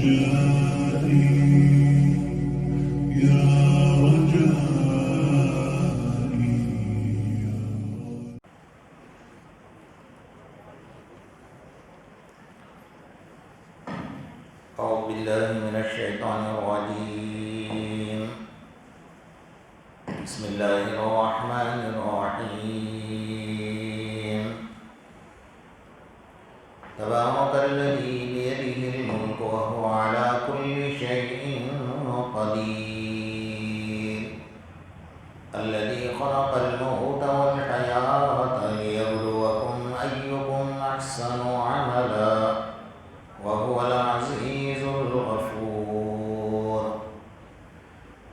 أعوذ بالله من الشيطان الرجيم. بسم الله الرحمن الرحيم. تبارك الذي بيده الملك وهو على كل شيء قدير. الذي خلق الموت والحياة ليبلوكم أيكم أحسن عملا وهو العزيز الغفور.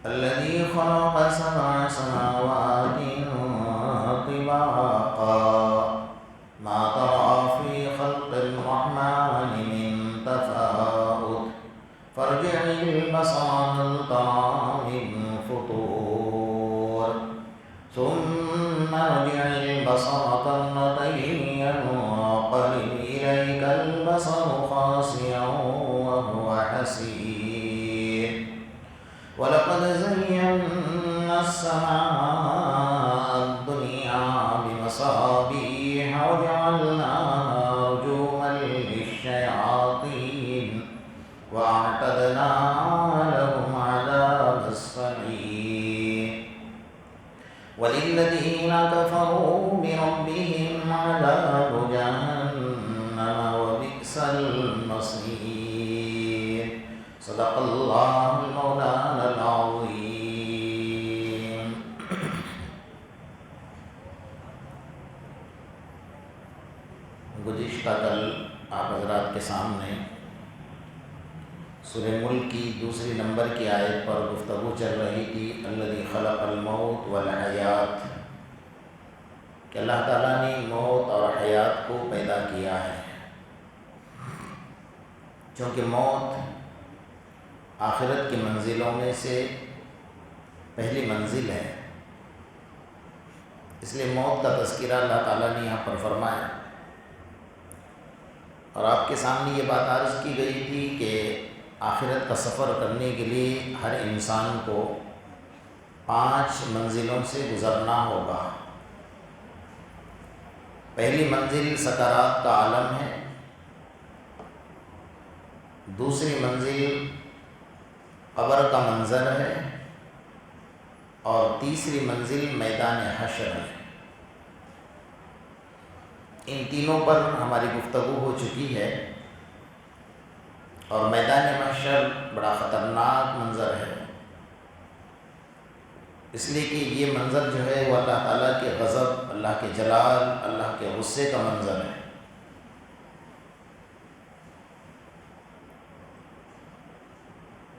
الذي خلق 7 سماوات طباقا ما ترى في خلق الرحمن من تفاوت فارجع البصر هل ترى من فطور ثم ارجع البصر كرتين ينقلب إليك البصر خاسئا وهو حسير. ولقد زينا السماء الدنيا بمصابيح وجعلناها رجوما للشياطين وأعتدنا لهم عذاب السعير. وللذين كفروا بربهم عذاب جهنم وبئس المصير. صدق الله مولانا العظيم. گزشتہ کل آپ حضرات کے سامنے سورہ ملک کی دوسری نمبر کی آیت پر گفتگو چل رہی تھی. الذی خلق الموت والحیات، کہ اللہ تعالیٰ نے موت اور حیات کو پیدا کیا ہے. چونکہ موت آخرت کی منزلوں میں سے پہلی منزل ہے، اس لیے موت کا تذکرہ اللہ تعالیٰ نے یہاں پر فرمایا. اور آپ کے سامنے یہ بات عرض کی گئی تھی کہ آخرت کا سفر کرنے کے لیے ہر انسان کو 5 منزلوں سے گزرنا ہوگا. پہلی منزل سکرات کا عالم ہے، دوسری منزل قبر کا منظر ہے، اور تیسری منزل میدان حشر ہے. ان تینوں پر ہماری گفتگو ہو چکی ہے. اور میدان محشر بڑا خطرناک منظر ہے، اس لیے کہ یہ منظر جو ہے وہ اللہ تعالیٰ کے غضب، اللہ کے جلال، اللہ کے غصے کا منظر ہے.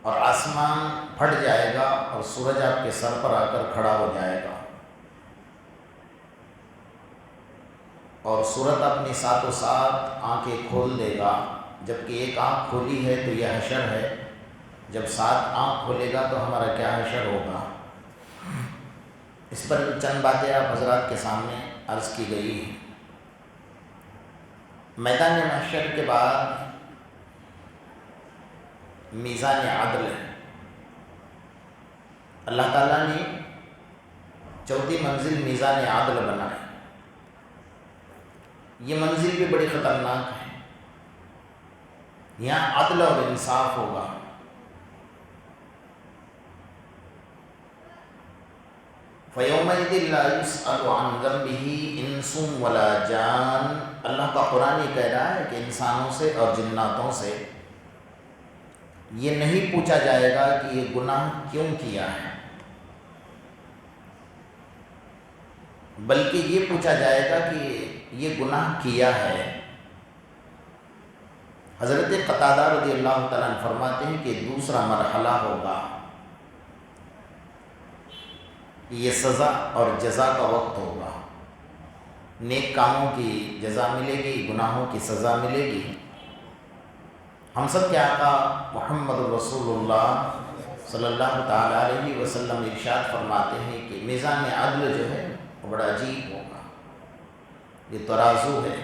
اور آسمان پھٹ جائے گا اور سورج آپ کے سر پر آ کر کھڑا ہو جائے گا، اور صورت اپنی ساتھ آنکھیں کھول دے گا. جبکہ ایک آنکھ کھولی ہے تو یہ حشر ہے، جب 7 آنکھ کھولے گا تو ہمارا کیا حشر ہوگا. اس پر چند باتیں آپ حضرات کے سامنے عرض کی گئی ہیں. میدان محشر کے بعد میزان عدل ہے. اللہ تعالیٰ نے 4تھی منزل میزان عدل بنائی. یہ منزل بھی بڑی خطرناک ہے. یہاں عدل اور انصاف ہوگا. فَيَوْمَئِذٍ لَا يُسْأَلُ عَنْ ذَنبِهِ إِنسٌ وَلَا جَانٌ. اللہ کا قرآن یہ کہہ رہا ہے کہ انسانوں سے اور جناتوں سے یہ نہیں پوچھا جائے گا کہ یہ گناہ کیوں کیا ہے، بلکہ یہ پوچھا جائے گا کہ یہ گناہ کیا ہے. حضرت قتادہ رضی اللہ تعالیٰ عنہ فرماتے ہیں کہ دوسرا مرحلہ ہوگا، یہ سزا اور جزا کا وقت ہوگا. نیک کاموں کی جزا ملے گی، گناہوں کی سزا ملے گی. ہم سب کے آقا محمد رسول اللہ صلی اللہ تعالیٰ علیہ وسلم ارشاد فرماتے ہیں کہ میزان عدل جو ہے وہ بڑا عجیب ہوگا. یہ ترازو ہے،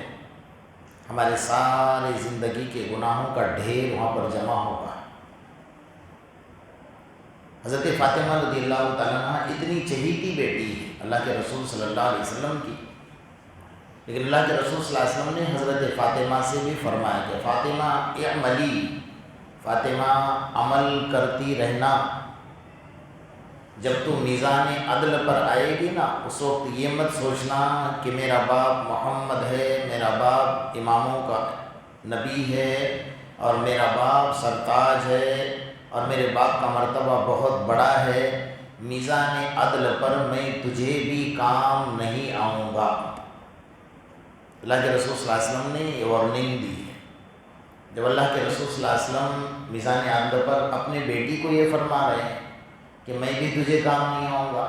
ہمارے سارے زندگی کے گناہوں کا ڈھیر وہاں پر جمع ہوگا. حضرت فاطمہ رضی اللہ تعالیٰ عنہ اتنی چہیتی بیٹی ہے اللہ کے رسول صلی اللہ علیہ وسلم کی، لیکن اللہ کے رسول صلی اللہ علیہ وسلم نے حضرت فاطمہ سے بھی فرمایا کہ فاطمہ اعملی، فاطمہ عمل کرتی رہنا، جب تو میزان عدل پر آئے گی نا اس وقت یہ مت سوچنا کہ میرا باپ محمد ہے، میرا باپ اماموں کا نبی ہے اور میرا باپ سرتاج ہے اور میرے باپ کا مرتبہ بہت بڑا ہے، میزان عدل پر میں تجھے بھی کام نہیں آؤں گا۔ اللہ کے رسول صلی اللہ علیہ وسلم نے یہ وارننگ دی ہے۔ جب اللہ کے رسول صلی اللہ علیہ وسلم میزان عدل پر اپنے بیٹی کو یہ فرما رہے ہیں کہ میں بھی تجھے کام نہیں آؤں گا،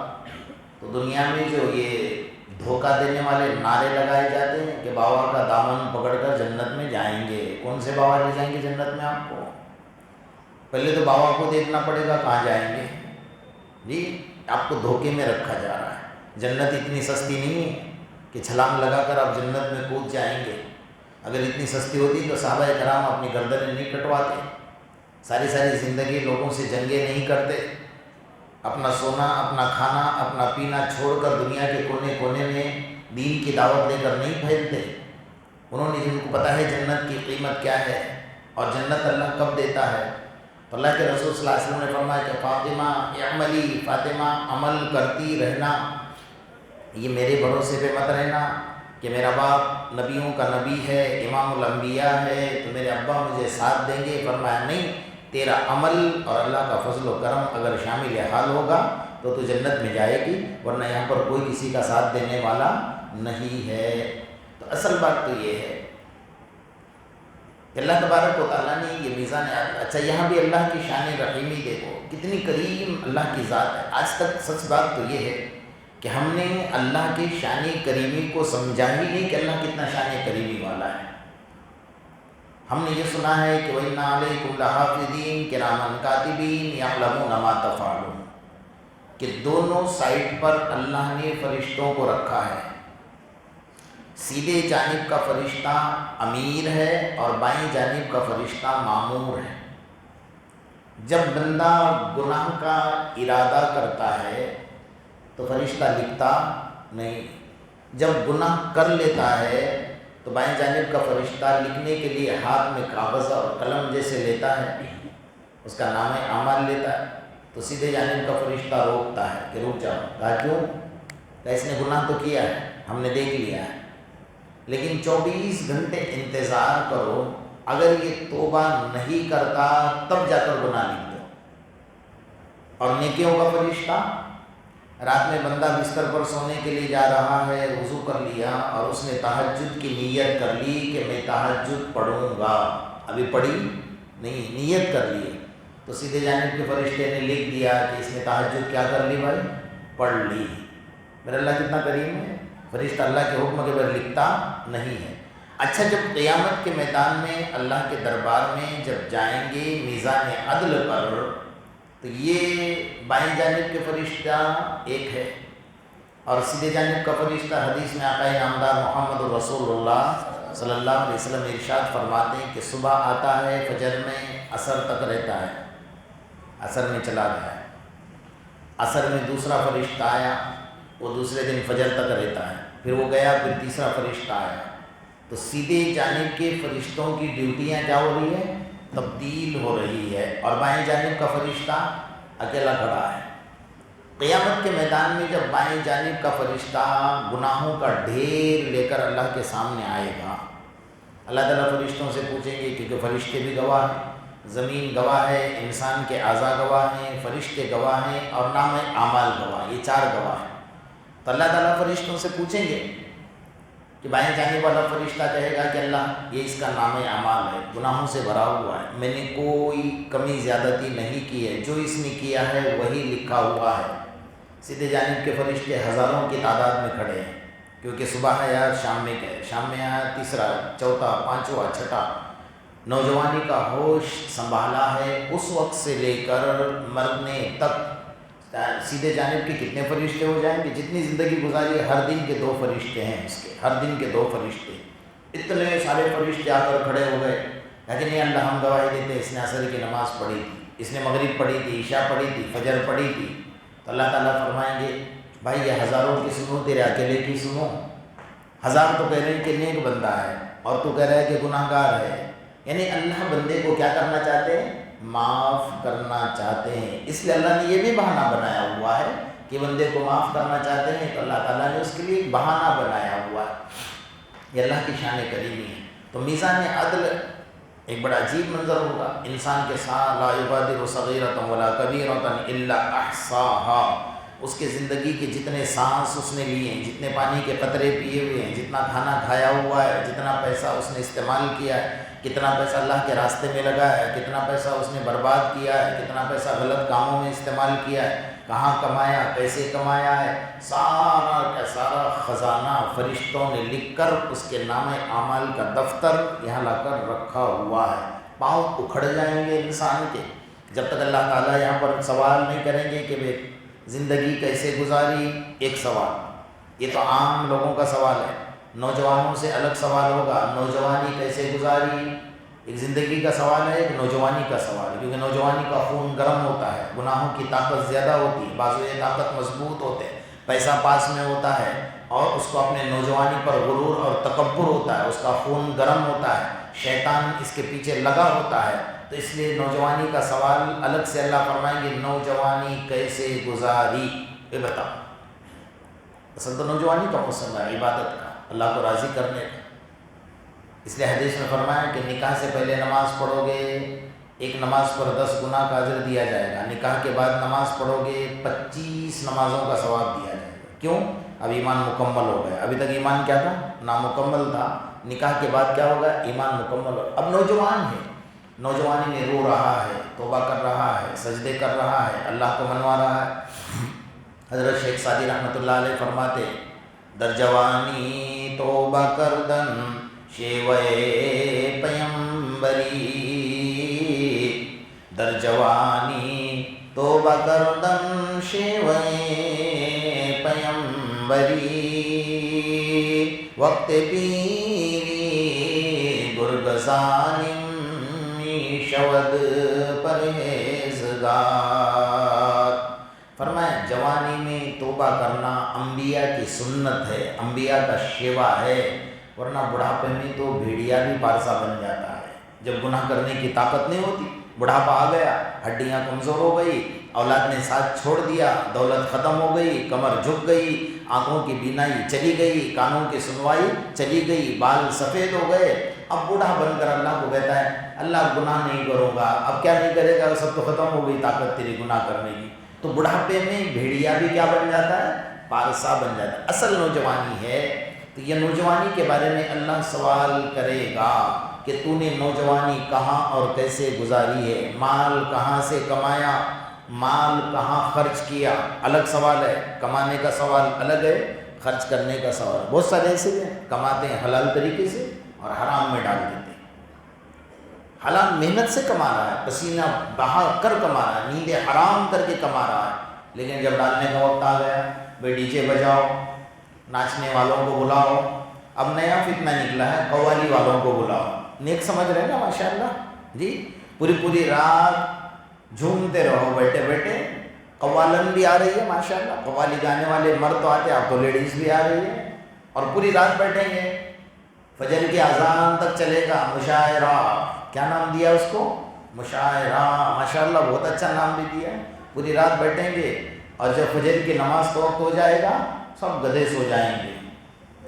تو دنیا میں جو یہ دھوکہ دینے والے نعرے لگائے جاتے ہیں کہ بابا کا دامن پکڑ کر جنت میں جائیں گے، کون سے بابا لے جائیں گے جنت میں آپ کو؟ پہلے تو بابا کو دیکھنا پڑے گا کہاں جائیں گے جی، آپ کو دھوکے میں رکھا جا رہا ہے۔ جنت اتنی سستی نہیں ہے کہ چھلانگ لگا کر آپ جنت میں کود جائیں گے۔ اگر اتنی سستی ہوتی تو صحابہ کرام اپنی گردنیں نہیں کٹواتے، ساری زندگی لوگوں سے جنگیں نہیں کرتے، اپنا سونا، اپنا کھانا، اپنا پینا چھوڑ کر دنیا کے کونے کونے میں دین کی دعوت لے کر نہیں پھیلتے۔ انہوں نے جن کو پتہ ہے جنت کی قیمت کیا ہے اور جنت اللہ کب دیتا ہے، تو اللہ کے رسول صلی اللہ علیہ وسلم نے فرمایا کہ فاطمہ اعملی، فاطمہ عمل کرتی رہنا، یہ میرے بھروسے پہ مت رہنا کہ میرا باپ نبیوں کا نبی ہے، امام الانبیاء ہے تو میرے ابا مجھے ساتھ دیں گے۔ فرمایا نہیں، تیرا عمل اور اللہ کا فضل و کرم اگر شامل حال ہوگا تو تو جنت میں جائے گی، ورنہ یہاں پر کوئی کسی کا ساتھ دینے والا نہیں ہے۔ تو اصل بات تو یہ ہے کہ اللہ تبارک و تعالیٰ نے یہ میزان اچھا یہاں بھی اللہ کی شان رحیمی دیکھو، کتنی کریم اللہ کی ذات ہے۔ آج تک سچ بات تو یہ ہے کہ ہم نے اللہ کی شان کریمی کو سمجھا ہی نہیں کہ اللہ کتنا شان کریمی والا ہے۔ ہم نے یہ سنا ہے کہ وَإِنَّ عَلَيْكُمْ لَحَافِظِينَ كِرَامًا كَاتِبِينَ يَعْلَمُونَ مَا تَفْعَلُونَ، کہ دونوں سائڈ پر اللہ نے فرشتوں کو رکھا ہے۔ سیدھے جانب کا فرشتہ امیر ہے اور بائیں جانب کا فرشتہ مامور ہے۔ جب بندہ گناہ کا ارادہ کرتا ہے تو فرشتہ لکھتا نہیں، جب گناہ کر لیتا ہے تو بائیں جانب کا فرشتہ لکھنے کے لیے ہاتھ میں کاغذ اور قلم جیسے لیتا ہے، اس کا نام اعمال لیتا ہے، تو سیدھے جانب کا فرشتہ روکتا ہے کہ رک جاؤ۔ کہا کیوں؟ کہ اس نے گناہ تو کیا ہے، ہم نے دیکھ لیا ہے، لیکن 24 گھنٹے انتظار کرو، اگر یہ توبہ نہیں کرتا تب جا کر گناہ لکھ دو۔ اور نیکیوں کا فرشتہ، رات میں بندہ بستر پر سونے کے لیے جا رہا ہے، وضو کر لیا اور اس نے تہجد کی نیت کر لی کہ میں تہجد پڑھوں گا، ابھی پڑھی نہیں، نیت کر لی، تو سیدھے جانب کے فرشتے نے لکھ دیا کہ اس نے تہجد کیا کر لی بھائی؟ پڑھ لی۔ میرا اللہ کتنا کریم ہے، فرشتہ اللہ کے حکم کے بغیر لکھتا نہیں ہے۔ اچھا جب قیامت کے میدان میں اللہ کے دربار میں جب جائیں گے میزان عدل پر، تو یہ بائیں جانب کے فرشتہ ایک ہے اور سیدھے جانب کا فرشتہ، حدیث میں آقا نامدار محمد رسول اللہ صلی اللہ علیہ وسلم ارشاد فرماتے ہیں کہ صبح آتا ہے فجر میں، عصر تک رہتا ہے، عصر میں چلا گیا ہے، عصر میں دوسرا فرشتہ آیا، وہ دوسرے دن فجر تک رہتا ہے، پھر وہ گیا، پھر تیسرا فرشتہ آیا، تو سیدھے جانب کے فرشتوں کی ڈیوٹیاں کیا ہو رہی ہیں؟ تبدیل ہو رہی ہے، اور بائیں جانب کا فرشتہ اکیلا کھڑا ہے۔ قیامت کے میدان میں جب بائیں جانب کا فرشتہ گناہوں کا ڈھیر لے کر اللہ کے سامنے آئے گا، اللہ تعالیٰ فرشتوں سے پوچھیں گے، کیونکہ فرشتے بھی گواہ ہیں، زمین گواہ ہے، انسان کے اعضاء گواہ ہیں، فرشتے گواہ ہیں اور نام اعمال گواہ، یہ 4 گواہ ہیں۔ تو اللہ تعالیٰ فرشتوں سے پوچھیں گے کہ بائیں جانب والا فرشتہ کہے گا کہ اللہ یہ اس کا نام اعمال ہے، گناہوں سے بھرا ہوا ہے، میں نے کوئی کمی زیادتی نہیں کی ہے، جو اس نے کیا ہے وہی لکھا ہوا ہے۔ سیدھے جانب کے فرشتے ہزاروں کی تعداد میں کھڑے ہیں، کیونکہ صبح ہے یا شام میں گئے، شام میں آیا، تیسرا، چوتھا، پانچواں، چھٹا، نوجوانی کا ہوش سنبھالا ہے اس وقت سے لے کر مرنے تک۔ سیدھے جانب کے کتنے فرشتے ہو جائیں گے؟ جتنی زندگی گزاری ہے، ہر دن کے 2 فرشتے ہیں اس کے، ہر دن کے 2 فرشتے، اتنے سارے فرشتے آ کر کھڑے ہو گئے، لیکن یہ اللہ ہم گواہی دیتے اس نے عصر کی نماز پڑھی تھی، اس نے مغرب پڑھی تھی، عشاء پڑھی تھی، فجر پڑھی تھی، تو اللہ تعالیٰ فرمائیں گے بھائی یہ ہزاروں کی سنو، تیرے اکیلے کی سنو؟ ہزار تو کہہ رہے ہیں کہ نیک بندہ ہے اور تو کہہ رہا ہے کہ گناہ گار ہے۔ یعنی اللہ بندے کو کیا کرنا چاہتے ہیں؟ معاف کرنا چاہتے ہیں۔ اس لیے اللہ نے یہ بھی بہانہ بنایا ہوا ہے کہ بندے کو معاف کرنا چاہتے ہیں، تو اللہ تعالیٰ نے اس کے لیے ایک بہانہ بنایا ہوا ہے۔ یہ اللہ کی شان کریمی ہے۔ تو میزان عدل ایک بڑا عجیب منظر ہوگا، انسان کے ساتھ لا یغادر صغیرۃ ولا کبیرۃ الا احصاها، اس کے زندگی کے جتنے سانس اس نے لیے ہیں، جتنے پانی کے قطرے پیے ہوئے ہیں، جتنا کھانا کھایا ہوا ہے، جتنا پیسہ اس نے استعمال کیا ہے، کتنا پیسہ اللہ کے راستے میں لگایا ہے، کتنا پیسہ اس نے برباد کیا ہے، کتنا پیسہ غلط کاموں میں استعمال کیا ہے، کہاں کمایا، کیسے کمایا ہے، سارا کا سارا خزانہ فرشتوں نے لکھ کر اس کے نام اعمال کا دفتر یہاں لا کر رکھا ہوا ہے۔ پاؤں اکھڑ جائیں گے انسان کے جب تک اللہ تعالیٰ یہاں پر سوال نہیں کریں گے کہ بے زندگی کیسے گزاری۔ ایک سوال، یہ تو عام لوگوں کا سوال ہے، نوجوانوں سے الگ سوال ہوگا، نوجوانی کیسے گزاری۔ ایک زندگی کا سوال ہے، ایک نوجوانی کا سوال ہے، کیونکہ نوجوانی کا خون گرم ہوتا ہے، گناہوں کی طاقت زیادہ ہوتی ہے، بازو یہ طاقت مضبوط ہوتے ہیں، پیسہ پاس میں ہوتا ہے، اور اس کو اپنے نوجوانی پر غرور اور تکبر ہوتا ہے، اس کا خون گرم ہوتا ہے، شیطان اس کے پیچھے لگا ہوتا ہے، تو اس لیے نوجوانی کا سوال الگ سے اللہ فرمائیں گے نوجوانی کیسے گزاری۔ یہ بتاؤ، اصل تو نوجوانی کا موسم ہے عبادت کا، اللہ کو راضی کرنے کا۔ اس لیے حدیث میں فرمایا کہ نکاح سے پہلے نماز پڑھو گے، ایک نماز پر 10 گناہ کا اجر دیا جائے گا، نکاح کے بعد نماز پڑھو گے 25 نمازوں کا ثواب دیا جائے گا۔ کیوں؟ اب ایمان مکمل ہو گیا، ابھی تک ایمان کیا تھا؟ نامکمل تھا، نکاح کے بعد کیا ہوگا؟ ایمان مکمل ہو۔ اب نوجوان ہے، نوجوانی میں رو رہا ہے، توبہ کر رہا ہے، سجدے کر رہا ہے، اللہ کو منوا رہا ہے۔ حضرت شیخ سعدی رحمۃ اللہ علیہ فرماتے در جوانی توبہ کردن شیوے پیمبری، در جوانی توبہ کردن شیوے پیمبری، وقت پیری گرگزانی شود پرہیزگار۔ فرمایا جوانی میں توبہ کرنا انبیاء کی سنت ہے، انبیاء کا شیوا ہے، ورنہ بڑھاپے میں تو بھیڑیا بھی پارسا بن جاتا ہے۔ جب گناہ کرنے کی طاقت نہیں ہوتی، بڑھاپا آ گیا، ہڈیاں کمزور ہو گئی، اولاد نے ساتھ چھوڑ دیا، دولت ختم ہو گئی، کمر جھک گئی، آنکھوں کی بینائی چلی گئی، کانوں کی سنوائی چلی گئی، بال سفید ہو گئے، اب بوڑھا بن کر اللہ کو کہتا ہے اللہ گناہ نہیں کروں گا۔ اب کیا نہیں کرے گا؟ سب تو ختم ہو گئی طاقت تیری گناہ کرنے کی۔ تو بڑھاپے میں بھیڑیا بھی کیا بن جاتا ہے؟ پارسا بن جاتا ہے۔ اصل نوجوانی ہے، تو یہ نوجوانی کے بارے میں اللہ سوال کرے گا کہ تو نے نوجوانی کہاں اور کیسے گزاری ہے، مال کہاں سے کمایا، مال کہاں خرچ کیا۔ الگ سوال ہے، کمانے کا سوال الگ ہے، خرچ کرنے کا سوال۔ بہت سارے ایسے ہیں کماتے ہیں حلال طریقے سے اور حرام میں ڈال دیتے ہیں۔ حلال محنت سے کما رہا ہے، پسینہ بہا کر کما رہا ہے، نیندیں حرام کر کے کما رہا ہے، لیکن جب ڈالنے کا وقت آ گیا، بھائی ڈی جے بجاؤ، ناچنے والوں کو بلاؤ، اب نیا فتنہ نکلا ہے قوالی والوں کو بلاؤ۔ نیک سمجھ رہے ہیں نا ماشاءاللہ جی، پوری رات جھومتے رہو بیٹھے بیٹھے، قوالن بھی آ رہی ہے ماشاءاللہ، قوالی گانے والے مرد تو آتے، اب تو لیڈیز بھی آ رہی ہے، اور پوری رات بیٹھیں گے، فجر کی اذان تک چلے گا مشاعرہ۔ کیا نام دیا اس کو؟ مشاعرہ۔ ماشاءاللہ بہت اچھا نام بھی دیا ہے۔ پوری رات بیٹھیں گے، اور جب فجر کی نماز کا وقت ہو جائے گا سب گدھے سو جائیں گے،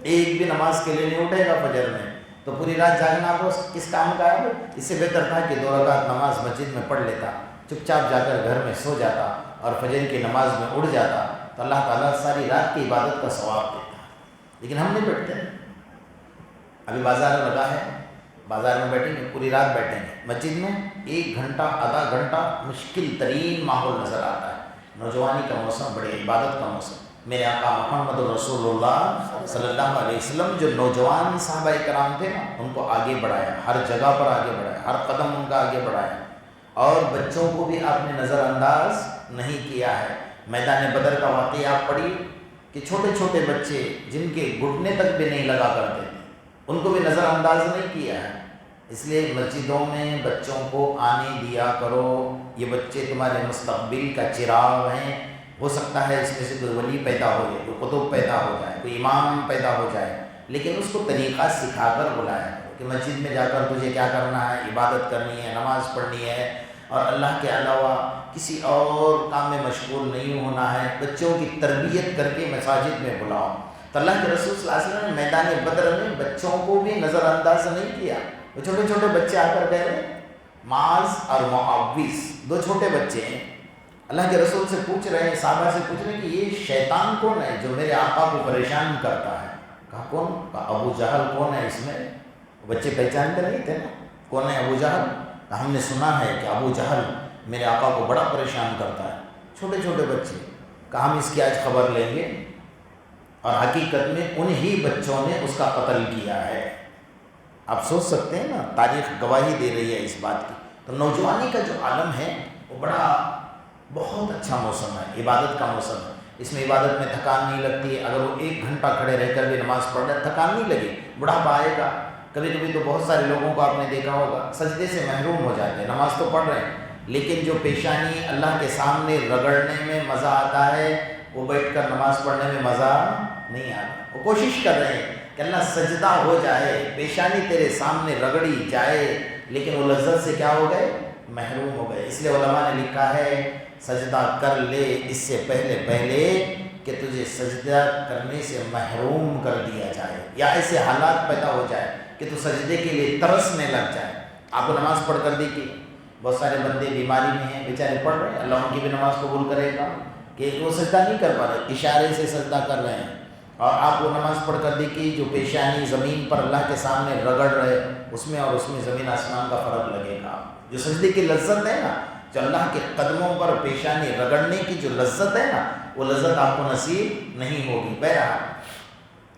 ایک بھی نماز کے لیے نہیں اٹھے گا فجر میں۔ تو پوری رات جاگنا کو کس کام کا ہے؟ اس سے بہتر تھا کہ 2 رکعت نماز مسجد میں پڑھ لیتا، چپ چاپ جا کر گھر میں سو جاتا اور فجر کی نماز میں اٹھ جاتا، تو اللہ تعالیٰ ساری رات کی عبادت کا ثواب دیتا۔ لیکن ہم نہیں بیٹھتے۔ ابھی بازار لگا ہے، بازار میں بیٹھیں گے، پوری رات بیٹھیں گے، مسجد میں 1 گھنٹہ آدھا گھنٹہ مشکل ترین ماحول نظر آتا ہے۔ نوجوانی کا موسم بڑے عبادت کا موسم۔ میرے آقا محمد رسول اللہ صلی اللہ علیہ وسلم جو نوجوان صحابہ کرام تھے نا، ان کو آگے بڑھایا، ہر جگہ پر آگے بڑھایا، ہر قدم ان کا آگے بڑھایا، اور بچوں کو بھی آپ نے نظر انداز نہیں کیا ہے۔ میدان بدر کا واقعہ آپ پڑھیے کہ چھوٹے چھوٹے بچے جن کے گھٹنے تک بھی نہیں لگا کرتے تھے، ان کو بھی نظر انداز نہیں کیا ہے۔ اس لیے مسجدوں میں بچوں کو آنے دیا کرو، یہ بچے تمہارے مستقبل کا چراغ ہیں۔ ہو سکتا ہے اس میں سے کوئی ولی پیدا ہو جائے، کوئی قطب پیدا ہو جائے، کوئی امام پیدا ہو جائے، لیکن اس کو طریقہ سکھا کر بلایا کرو کہ مسجد میں جا کر تجھے کیا کرنا ہے، عبادت کرنی ہے، نماز پڑھنی ہے، اور اللہ کے علاوہ کسی اور کام میں مشغول نہیں ہونا ہے۔ بچوں کی تربیت کر کے مساجد میں بلاؤ۔ تو اللہ کے رسول صلی اللہ علیہ وسلم نے میدان بدر میں بچوں کو بھی نظر انداز نہیں کیا۔ وہ چھوٹے چھوٹے بچے آ کر کہہ رہے ہیں، معاذ اور معوذ، دو چھوٹے بچے ہیں، اللہ کے رسول سے پوچھ رہے ہیں، صحابہ سے پوچھ رہے ہیں کہ یہ شیطان کون ہے جو میرے آقا کو پریشان کرتا ہے؟ کہا کون؟ کہا ابو جہل کون ہے اس میں؟ بچے پہچانتے نہیں تھے نا، کون ہے ابو جہل؟ ہم نے سنا ہے کہ ابو جہل میرے آقا کو بڑا پریشان کرتا ہے۔ چھوٹے چھوٹے بچے، کہا ہم اس کی آج خبر لیں گے، اور حقیقت میں انہی بچوں نے اس کا قتل کیا ہے۔ آپ سوچ سکتے ہیں نا، تاریخ گواہی دے رہی ہے اس بات کی۔ تو نوجوانی کا جو عالم ہے وہ بہت اچھا موسم ہے، عبادت کا موسم ہے۔ اس میں عبادت میں تھکان نہیں لگتی ہے، اگر وہ 1 گھنٹہ کھڑے رہ کر بھی نماز پڑھ رہے تھکان نہیں لگے۔ بڑھاپا آئے گا، کبھی کبھی تو بہت سارے لوگوں کو آپ نے دیکھا ہوگا سجدے سے محروم ہو جاتے ہیں، نماز تو پڑھ رہے ہیں لیکن جو پیشانی اللہ کے سامنے رگڑنے میں مزہ آتا ہے، وہ بیٹھ کر نماز پڑھنے میں مزہ نہیں آتا۔ وہ کوشش کر رہے ہیں کہ اللہ سجدہ ہو جائے، پیشانی تیرے سامنے رگڑی جائے، لیکن وہ لذت سے کیا ہو گئے؟ محروم ہو گئے۔ اس لیے علماء نے لکھا ہے سجدہ کر لے اس سے پہلے کہ تجھے سجدہ کرنے سے محروم کر دیا جائے، یا ایسے حالات پیدا ہو جائے کہ تو سجدے کے لیے ترسنے لگ جائے۔ آپ کو نماز پڑھ کر دیکھیے، بہت سارے بندے بیماری میں ہیں، بیچارے پڑھ رہے ہیں، اللہ ان کی بھی نماز قبول کرے گا کہ وہ سجدہ نہیں کر پا رہے، اشارے سے سجدہ کر رہے ہیں۔ اور آپ وہ نماز پڑھ کر دیکھیے جو پیشانی زمین پر اللہ کے سامنے رگڑ رہے، اس میں اور اس میں زمین آسمان کا فرق لگے گا۔ جو سجدے کی لذت ہے نا، جو اللہ کے قدموں پر پیشانی رگڑنے کی جو لذت ہے نا، وہ لذت آپ کو نصیب نہیں ہوگی۔ بہرحال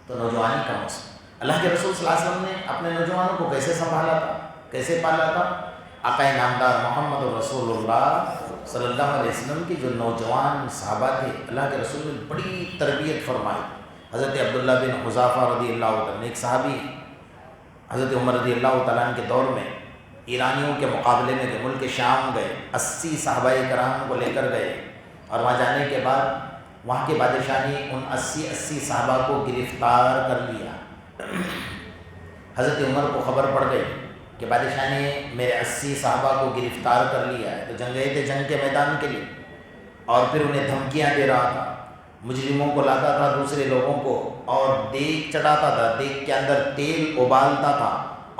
تو نوجوانی کا موسم، اللہ کے رسول صلی اللہ علیہ وسلم نے اپنے نوجوانوں کو کیسے سنبھالا تھا، کیسے پالا تھا؟ آقا نامدار محمد رسول اللہ صلی اللہ علیہ وسلم کی جو نوجوان صحابہ تھے، اللہ کے رسول نے بڑی تربیت فرمائی۔ حضرت عبداللہ بن حذافہ رضی اللہ عنہ، ایک صحابی حضرت عمر رضی اللہ تعالیٰ عنہ کے دور میں ایرانیوں کے مقابلے میں کہ ملک شام گئے، 80 صحابہ کرام کو لے کر گئے، اور وہاں جانے کے بعد وہاں کے بادشاہ نے ان 80 صحابہ کو گرفتار کر لیا۔ حضرت عمر کو خبر پڑ گئی کہ بادشاہ نے میرے 80 صحابہ کو گرفتار کر لیا ہے، تو جنگ گئے تھے جنگ کے میدان کے لیے، اور پھر انہیں دھمکیاں دے رہا تھا، مجرموں کو لاتا تھا دوسرے لوگوں کو اور دیگ چڑھاتا تھا، دیگ کے اندر تیل ابالتا تھا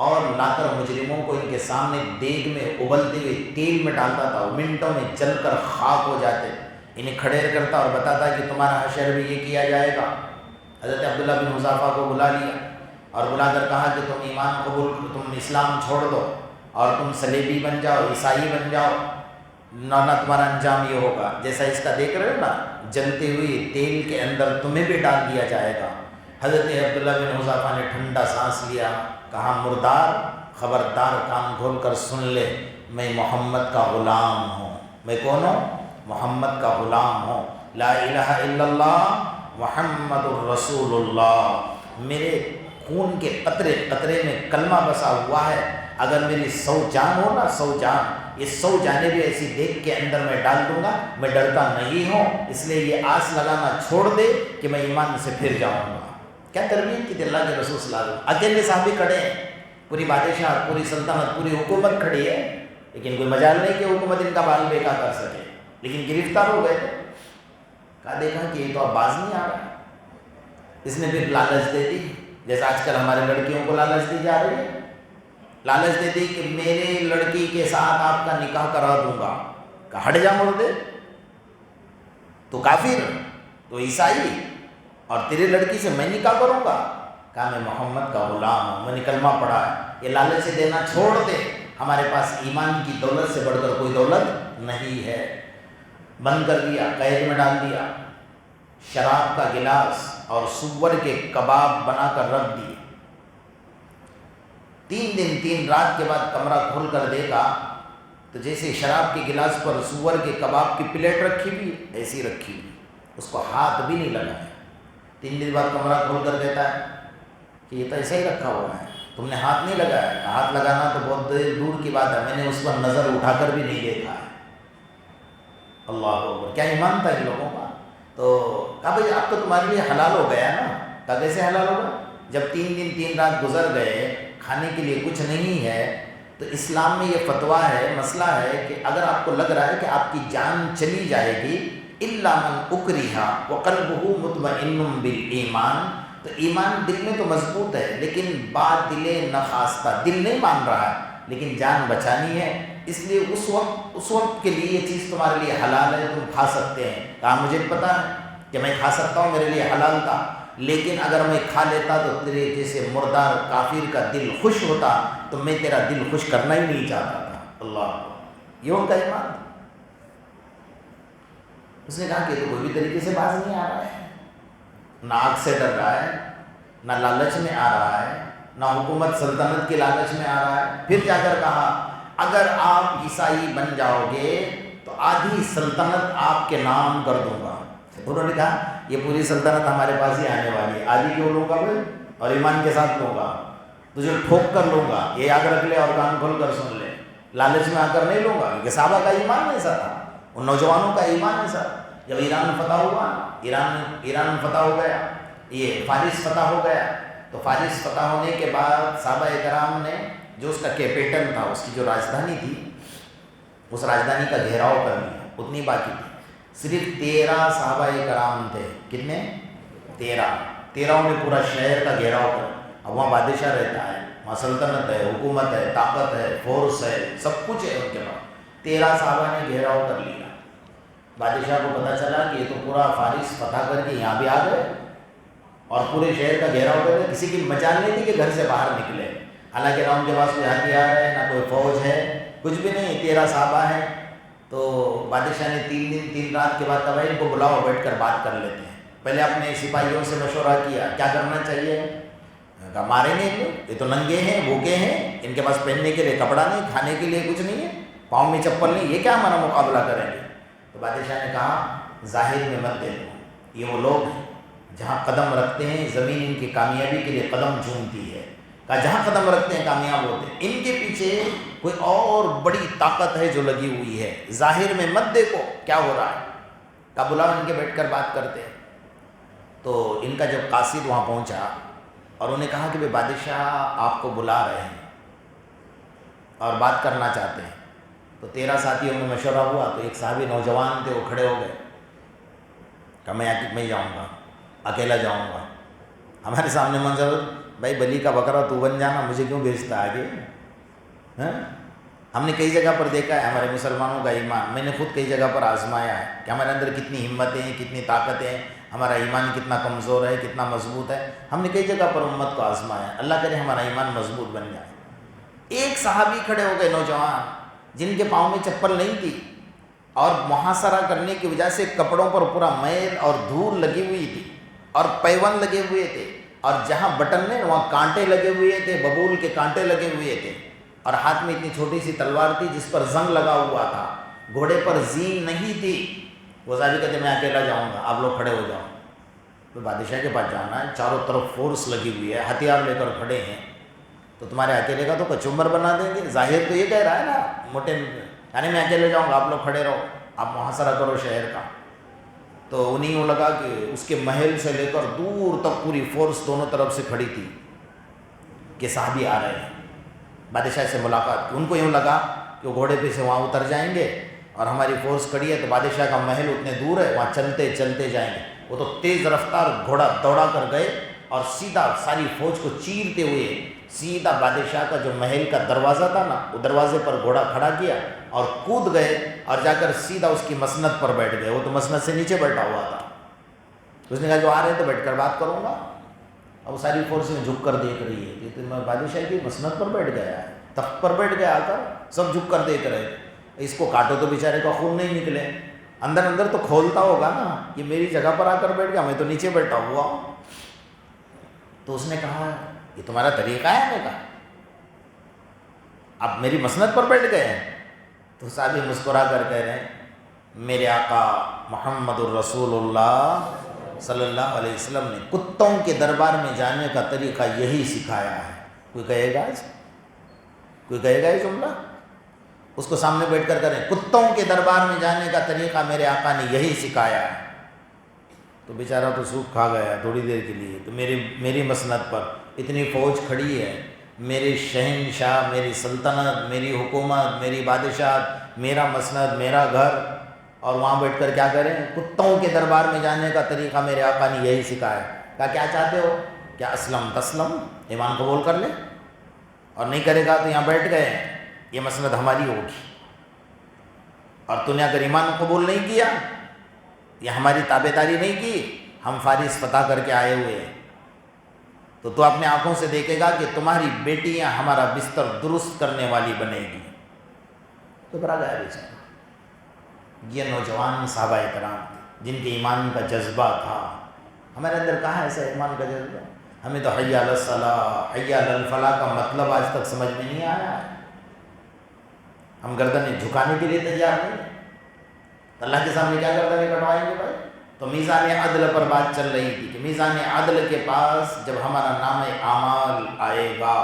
اور لا کر مجرموں کو ان کے سامنے دیگ میں ابلتے ہوئے تیل میں ڈالتا تھا، منٹوں میں جل کر خاک ہو جاتے، انہیں کھڑے کرتا اور بتاتا کہ تمہارا حشر بھی یہ کیا جائے گا۔ حضرت عبداللہ بن حذافہ کو بلا لیا اور بلا کر کہا کہ تم ایمان قبول، تم اسلام چھوڑ دو اور تم صلیبی بن جاؤ، عیسائی بن جاؤ، نہ تمہارا انجام یہ ہوگا جیسا اس کا دیکھ رہے ہو نا، جلتے ہوئے تیل کے اندر تمہیں بھی ڈال دیا جائے گا۔ حضرت عبداللہ بن حذافہ نے ٹھنڈا سانس لیا، کہا مردار خبردار کان کھول کر سن لے، میں محمد کا غلام ہوں۔ میں کون ہوں؟ محمد کا غلام ہوں۔ لا الہ الا اللہ محمد الرسول اللہ، میرے خون کے قطرے قطرے میں کلمہ بسا ہوا ہے، اگر میری 100 جان ہو نا، 100 جان، یہ 100 جانیں بھی ایسی دیکھ کے اندر میں ڈال دوں گا، میں ڈرتا نہیں ہوں، اس لیے یہ آس لگانا چھوڑ دے کہ میں ایمان سے پھر جاؤں گا۔ کیا تربیت کی تھی اللہ کے رسول صلی اللہ علیہ وسلم۔ اکیلے صحابی کھڑے ہیں، پوری بادشاہ، پوری سلطنت، پوری حکومت کھڑی ہے، لیکن کوئی مجال نہیں کہ حکومت ان کا بال بیکا کر سکے، لیکن گرفتار ہو گئے تھے۔ کہا دیکھا کہ یہ تو اب باز نہیں آ رہا، اس نے پھر لالچ دے دی، جیسا آج کل ہمارے لڑکیوں کو لالچ دی جا رہی ہے، لالچ دے دی کہ میرے لڑکی کے ساتھ آپ کا نکاح کرا دوں گا۔ کہا ہٹ جا مردے، تو کافر، تو عیسائی، اور تیرے لڑکی سے میں نکاح کروں گا؟ کہا میں محمد کا غلام ہوں، میں نے کلمہ پڑھا ہے، یہ لالچ سے دینا چھوڑ دے، ہمارے پاس ایمان کی دولت سے بڑھ کر کوئی دولت نہیں ہے۔ بند کر دیا، قید میں ڈال دیا، شراب کا گلاس اور سور کے کباب بنا کر رکھ دیے۔ 3 دن 3 رات کے بعد کمرہ کھول کر دیکھا تو جیسے شراب کے گلاس پر سور کے کباب کی پلیٹ رکھی ہوئی ایسی رکھی ہوئی، اس کو ہاتھ بھی نہیں لگایا۔ 3 دن بعد کمرہ کھول کر دیتا ہے کہ یہ تو ایسا ہی رکھا ہوا ہے، تم نے ہاتھ نہیں لگایا، ہاتھ لگانا تو بہت دور کی بات ہے، میں نے اس پر نظر اٹھا کر بھی نہیں دیکھا ہے۔ اللہ اکبر، کیا ایمان تھا ان لوگوں کا۔ تو کہا بھائی اب تو تمہارے لیے حلال ہو گیا نا۔ کہا کیسے حلال ہوگا؟ جب 3 دن 3 رات گزر گئے، کھانے کے لیے کچھ نہیں ہے، تو اسلام میں یہ فتویٰ ہے، مسئلہ ہے کہ اگر آپ کو لگ رہا ہے کہ آپ کی جان چلی جائے گی، الا من اکرہ وقلبہ مطمئن بالایمان، تو ایمان دل میں تو مضبوط ہے لیکن بات دل نخواستہ، دل نہیں مان رہا ہے لیکن جان بچانی ہے، اس لیے اس وقت کے لیے یہ چیز تمہارے لیے حلال ہے، تم کھا سکتے ہیں۔ کہا مجھے پتا ہے کہ میں کھا سکتا ہوں، میرے لیے حلال تھا، لیکن اگر میں کھا لیتا تو تیرے جیسے مردار کافر کا دل خوش ہوتا، تو میں تیرا دل خوش کرنا ہی نہیں چاہتا تھا۔ اللہ، یہ ان کا ایمان تھا۔ اس نے کہا کہ تو کوئی بھی طریقے سے باز نہیں آ رہا ہے، نہ آگ سے ڈر رہا ہے، نہ لالچ میں آ رہا ہے، نہ حکومت سلطنت کے لالچ میں آ رہا ہے۔ پھر جا کر کہا اگر آپ عیسائی بن جاؤ گے تو آدھی سلطنت آپ کے نام کر دوں گا۔ انہوں نے کہا یہ پوری سلطنت ہمارے پاس ہی آنے والی ہے، آدھی کیوں لوں گا بھائی، اور ایمان کے ساتھ لوں گا، تجھے ٹھوک کر لوں گا، یہ یاد رکھ لے اور کان کھول کر سن لے، لالچ میں آ کر نہیں لوں گا، کیونکہ صحابہ کا ایمان ایسا تھا، ان نوجوانوں کا ایمان ایسا۔ جب ایران فتح ہوا، ایران فتح ہو گیا، یہ فارس فتح ہو گیا، تو فارس فتح ہونے کے بعد صحابہ کرام نے جو اس کا کیپٹل تھا، اس کی جو راجدھانی تھی، اس راجدھانی کا گھیراؤ کر لیا، اتنی باقی تھی۔ صرف 13 صحابہ کرام تھے، کتنے؟ 13 نے پورا شہر کا گھیراؤ کر، اب وہاں بادشاہ رہتا ہے، وہاں سلطنت ہے، حکومت ہے، طاقت ہے، فورس ہے، سب کچھ ہے ان کے پاس۔ 13 صحابہ نے گھیراؤ کر لیا۔ بادشاہ کو پتہ چلا کہ یہ تو پورا فارس فتح کر کے یہاں بھی آ گئے اور پورے شہر کا گھیراؤ کر کے، کسی کی مجال نہیں تھی کہ گھر سے باہر نکلے، حالانکہ نہ ان کے پاس کوئی ہتھیار ہے، نہ کوئی فوج ہے، کچھ بھی نہیں، 13 صحابہ ہیں۔ تو بادشاہ نے 3 دن 3 رات کے بعد کہا ان کو بلاؤ، بیٹھ کر بات کر لیتے ہیں۔ پہلے اپنے سپاہیوں سے مشورہ کیا کیا کرنا چاہیے، کہا ماریں گے یہ تو ننگے ہیں، بھوکے ہیں، ان کے پاس پہننے کے لیے کپڑا نہیں، کھانے کے لیے کچھ نہیں ہے، پاؤں میں چپل نہیں، یہ کیا ہمارا مقابلہ کریں گے۔ تو بادشاہ نے کہا ظاہر میں مت دیکھو، یہ وہ لوگ ہیں جہاں قدم رکھتے ہیں زمین ان کی کامیابی کے لیے قدم چومتی ہے، کہا جہاں قدم رکھتے ہیں کامیاب ہوتے ہیں، ان کے پیچھے کوئی اور بڑی طاقت ہے جو لگی ہوئی ہے، ظاہر میں مت دیکھو کیا ہو رہا ہے۔ کہا بلاؤ ان کے بیٹھ کر بات کرتے ہیں۔ تو ان کا جب قاصد وہاں پہنچا اور انہیں کہا کہ بادشاہ آپ کو بلا رہے ہیں اور بات کرنا چاہتے ہیں، تو 13 ساتھیوں میں مشورہ ہوا، تو ایک صحابی نوجوان تھے، وہ کھڑے ہو گئے، کہ میں جاؤں گا، اکیلا جاؤں گا۔ ہمارے سامنے منظر، بھائی بلی کا بکرا تو بن جانا، مجھے کیوں بھیجتا آگے؟ ہم نے کئی جگہ پر دیکھا ہے ہمارے مسلمانوں کا ایمان، میں نے خود کئی جگہ پر آزمایا ہے کہ ہمارے اندر کتنی ہمتیں ہیں، کتنی طاقتیں ہیں، ہمارا ایمان کتنا کمزور ہے، کتنا مضبوط ہے۔ ہم نے کئی جگہ پر امت کو آزمایا، اللہ کرے ہمارا ایمان مضبوط بن جائے۔ ایک صحابی کھڑے ہو گئے نوجوان، جن کے پاؤں میں چپل نہیں تھی اور محاصرہ کرنے کی وجہ سے کپڑوں پر پورا میل اور دھول لگی ہوئی تھی اور پیون لگے ہوئے تھے، اور جہاں بٹن نے وہاں کانٹے لگے ہوئے تھے، ببول کے کانٹے لگے ہوئے تھے، اور ہاتھ میں اتنی چھوٹی سی تلوار تھی جس پر زنگ لگا ہوا تھا، گھوڑے پر زین نہیں تھی۔ وہ صحابی کہتے میں اکیلا جاؤں گا، آپ لوگ کھڑے ہو جاؤ۔ تو بادشاہ کے پاس جانا ہے، چاروں طرف فورس لگی ہوئی ہے، ہتھیار لے کر کھڑے ہیں، تو تمہارے اکیلے کا تو کچمبر بنا دیں گے۔ ظاہر تو یہ کہہ رہا ہے نا موٹے، یعنی میں اکیلے جاؤں گا، آپ لوگ کھڑے رہو، آپ محاصرہ کرو شہر کا۔ تو انہیں یوں لگا کہ اس کے محل سے لے کر دور تک پوری فورس دونوں طرف سے کھڑی تھی کہ صحابی آ رہے ہیں۔ بادشاہ سے ملاقات کی، ان کو یوں لگا کہ وہ گھوڑے پہ سے وہاں اتر جائیں گے اور ہماری فورس کھڑی ہے، تو بادشاہ کا محل اتنے دور ہے، وہاں چلتے چلتے جائیں گے۔ وہ تو تیز رفتار گھوڑا دوڑا کر گئے اور سیدھا ساری فوج کو چیرتے ہوئے سیدھا بادشاہ کا جو محل کا دروازہ تھا نا، وہ دروازے پر گھوڑا کھڑا کیا اور کود گئے اور جا کر سیدھا اس کی مسند پر بیٹھ گئے۔ وہ تو مسند سے نیچے بیٹھا ہوا تھا۔ اس نے کہا جو آ رہے ہیں تو بیٹھ کر بات کروں گا۔ اب وہ ساری فورسیں جھک کر دیکھ رہی ہے کہ میں بادشاہ کی مسند پر بیٹھ گیا ہے، تخت پر بیٹھ گیا آ کر، سب جھک کر دیکھ رہے تھے۔ اس کو کاٹو تو بیچارے کا خون نہیں نکلے، اندر اندر تو کھولتا ہوگا نا، یہ میری جگہ پر آ کر بیٹھ گیا، میں تو نیچے بیٹھا ہوا ہوں۔ تو اس نے کہا یہ تمہارا طریقہ ہے؟ میں کہا اب میری مسند پر بیٹھ گئے ہیں؟ تو صحابی مسکرا کر کہہ رہے ہیں میرے آقا محمد الرسول اللہ صلی اللہ علیہ وسلم نے کتوں کے دربار میں جانے کا طریقہ یہی سکھایا ہے، کوئی کہے گا آج؟ کوئی کہے گا یہ جملہ؟ اس کو سامنے بیٹھ کر کریں، کتوں کے دربار میں جانے کا طریقہ میرے آقا نے یہی سکھایا ہے۔ تو بیچارہ تو سوکھ کھا گیا تھوڑی دیر کے لیے، تو میری مسند پر اتنی فوج کھڑی ہے، میرے شہنشاہ، میری سلطنت، میری حکومت، میری بادشاہت، میرا مسند، میرا گھر، اور وہاں بیٹھ کر کیا کریں؟ کتوں کے دربار میں جانے کا طریقہ میرے آقا نے یہی سکھایا۔ کہا کیا چاہتے ہو؟ کیا اسلم تسلم، ایمان قبول کر لے، اور نہیں کرے گا تو یہاں بیٹھ گئے، یہ مسند ہماری ہوگی، اور تو نے اگر ایمان قبول نہیں کیا، یہ ہماری تابعداری نہیں کی، ہم فارس فتح کر کے آئے ہوئے ہیں، تو اپنے آنکھوں سے دیکھے گا کہ تمہاری بیٹیاں ہمارا بستر درست کرنے والی بنے گی۔ تو برا گیا بیچارہ۔ یہ نوجوان صحابہ کرام تھے جن کے ایمان کا جذبہ تھا۔ ہمارے اندر کہاں ایسا ایمان کا جذبہ؟ ہمیں تو حی علی الصلاۃ، حی علی الفلاح کا مطلب آج تک سمجھ میں نہیں آیا ہے۔ ہم گردنیں جھکانے کے لیے تیار نہیں، اللہ کے سامنے کیا گردنیں کٹوائیں گے بھائی؟ تو میزان عدل پر بات چل رہی تھی کہ میزان عدل کے پاس جب ہمارا نام اعمال آئے گا،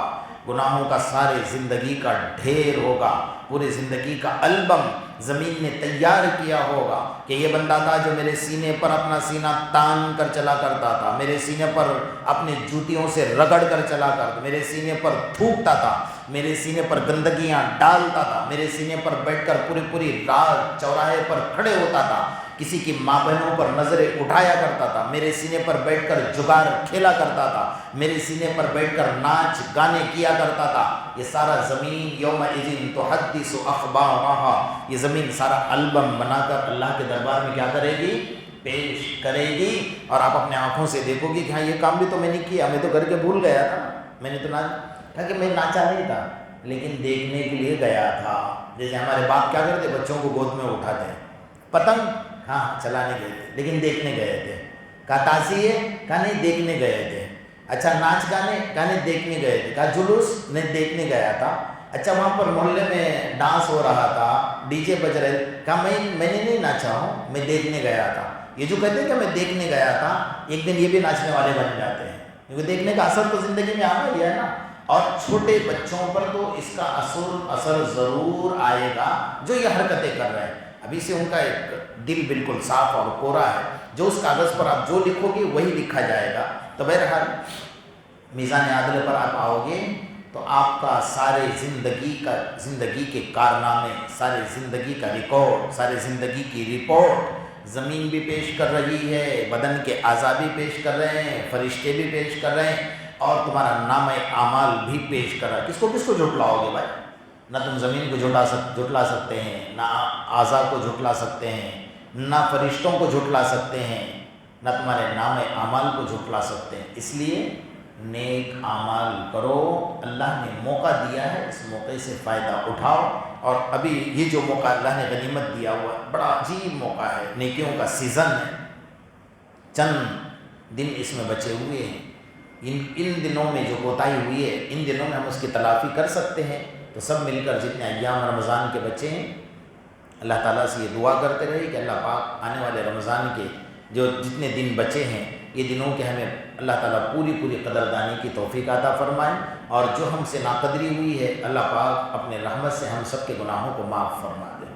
گناہوں کا سارے زندگی کا ڈھیر ہوگا، پورے زندگی کا البم زمین نے تیار کیا ہوگا کہ یہ بندہ تھا جو میرے سینے پر اپنا سینہ تان کر چلا کرتا تھا، میرے سینے پر اپنے جوتیوں سے رگڑ کر چلا کرتا، میرے سینے پر تھوکتا تھا، میرے سینے پر گندگیاں ڈالتا تھا، میرے سینے پر بیٹھ کر پوری رات چوراہے پر کھڑے ہوتا تھا، کسی کی ماں بہنوں پر نظریں اٹھایا کرتا تھا، میرے سینے پر بیٹھ کر جگار کھیلا کرتا تھا، میرے سینے پر بیٹھ کر ناچ گانے کیا کرتا تھا۔ یہ سارا زمین یومئذ تحدث اخبارہا، یہ زمین سارا البم بنا کر اللہ کے دربار میں کیا کرے گی؟ پیش کرے گی، اور آپ اپنے آنکھوں سے دیکھو گی کہ ہاں یہ کام بھی تو میں نے کیا، میں تو کر کے بھول گیا تھا، میں نے تو کہا کہ میں ناچا نہیں تھا لیکن دیکھنے کے لیے گیا تھا۔ جیسے ہمارے باپ کیا کرتے؟ بچوں کو گود میں اٹھاتے ہیں، پتنگ ہاں چلانے گئے تھے لیکن دیکھنے گئے تھے۔ کہا تازیے؟ کہا نہیں دیکھنے گئے تھے۔ اچھا ناچ گانے؟ کہا نہیں دیکھنے گئے تھے۔ کہا جلوس؟ نہیں دیکھنے گیا تھا۔ اچھا وہاں پر محلے میں ڈانس ہو رہا تھا، ڈی جے بج رہے، کہا میں نے نہیں ناچا ہوں، میں دیکھنے گیا تھا۔ یہ جو کہتے ہیں کہ میں دیکھنے گیا تھا، ایک دن یہ بھی ناچنے والے بن جاتے ہیں، کیونکہ دیکھنے کا اثر تو زندگی میں آنا ہی ہے نا، اور چھوٹے بچوں پر تو اس کا اثر ضرور آئے گا جو یہ حرکتیں کر رہے ہیں۔ ابھی سے ان کا ایک دل بالکل صاف اور کورا ہے، جو اس کاغذ پر آپ جو لکھو گے وہی لکھا جائے گا۔ تو بہرحال میزان عادل پر آپ آؤ گے تو آپ کا سارے زندگی کے کارنامے، سارے زندگی کا ریکارڈ، سارے زندگی کی رپورٹ زمین بھی پیش کر رہی ہے، بدن کے اعضاء بھی پیش کر رہے ہیں، فرشتے بھی پیش کر رہے ہیں، اور تمہارا نام اعمال بھی پیش کر رہا ہے۔ کس کو جھٹلاؤ گے بھائی؟ نہ تم زمین کو جھٹلا سکتے ہیں، نہ اعضاء کو جھٹلا سکتے ہیں، نہ فرشتوں کو جھٹلا سکتے ہیں، نہ تمہارے نام اعمال کو جھٹلا سکتے ہیں۔ اس لیے نیک اعمال کرو، اللہ نے موقع دیا ہے، اس موقع سے فائدہ اٹھاؤ۔ اور ابھی یہ جو موقع اللہ نے غنیمت دیا ہوا ہے، بڑا عجیب موقع ہے، نیکیوں کا سیزن ہے، چند دن اس میں بچے ہوئے ہیں۔ ان دنوں میں جو کوتاہی ہوئی ہے، ان دنوں میں ہم اس کی تلافی کر سکتے ہیں، تو سب مل کر جتنے ایام رمضان کے بچے ہیں، اللہ تعالیٰ سے یہ دعا کرتے رہے کہ اللہ پاک آنے والے رمضان کے جو جتنے دن بچے ہیں، یہ دنوں کے ہمیں اللہ تعالیٰ پوری قدردانی کی توفیق عطا فرمائے، اور جو ہم سے ناقدری ہوئی ہے اللہ پاک اپنے رحمت سے ہم سب کے گناہوں کو معاف فرما دے۔